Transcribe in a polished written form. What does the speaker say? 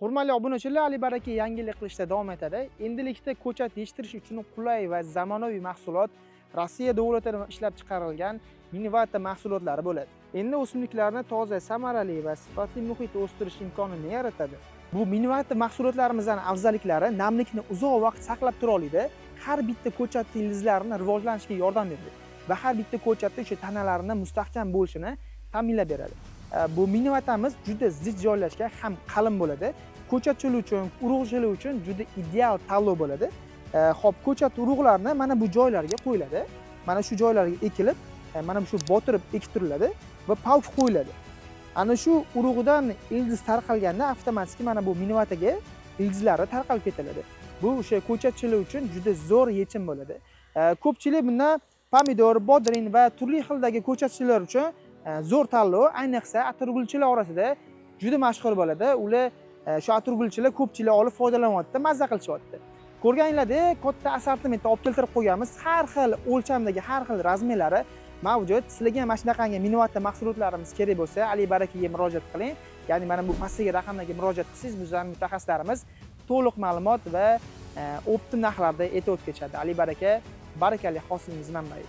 Hurmatli obunachilar, Ali Baraka yangilik qilishda davom etadi. Endilikda ko'chat yetishtirish uchun qulay va zamonaviy mahsulot Rossiya davlatining ishlab chiqarilgan Minivata mahsulotlari bo'ladi. Endi o'simliklarni toza, samarali va sifatli muhitda o'stirish imkonini yaratadi. Bu Minivata mahsulotlarimizning afzalliklari namlikni uzoq vaqt saqlab tura oladi, har bitta ko'chat ildizlarini rivojlanishiga yordam beradi va har bitta ko'chatda o'sha tanalarini mustahkam bo'lishini ta'minlab beradi. Bu Minivatamiz juda zich joylashgan, ham qalin bo'ladi. Ko'chatchilik uchun, urug'chilik uchun juda ideal tanlov bo'ladi. Xo'p, ko'chat urug'larini mana bu joylarga qo'yiladi. Mana shu joylarga ekilib, mana shu botirib ekib turiladi va pavk qo'yiladi. Ana shu urug'idan ildiz tarqalganda avtomatik mana bu Minivataga ildizlari tarqalib ketiladi. Bu o'sha ko'chatchilik uchun juda zo'r yechim bo'ladi. Ko'pchilik bundan pomidor, bodring va turli xildagi ko'chatchilar uchun zo'r tanlov, ayniqsa atirgulchilar orasida juda mashhur bo'ladi. Ular shu atirgulchilar ko'pchilik olib foydalanyapti, mazza qilishyapti. Ko'rganinglardek, katta assortimentda olib keltirib qo'yganmiz. Har xil o'lchamdagi, har xil razmerlari mavjud. Sizlarga mana shunaqangi Minivata mahsulotlarimiz kerak bo'lsa, Ali Barakaga murojaat qiling. Ya'ni mana bu pastdagi raqamlarga murojaat qilsangiz, bizning mutaxassislarimiz to'liq ma'lumot va optim narxlarda aytib o'tib ketadi. Ali Baraka, barakali hosilingiz manbai.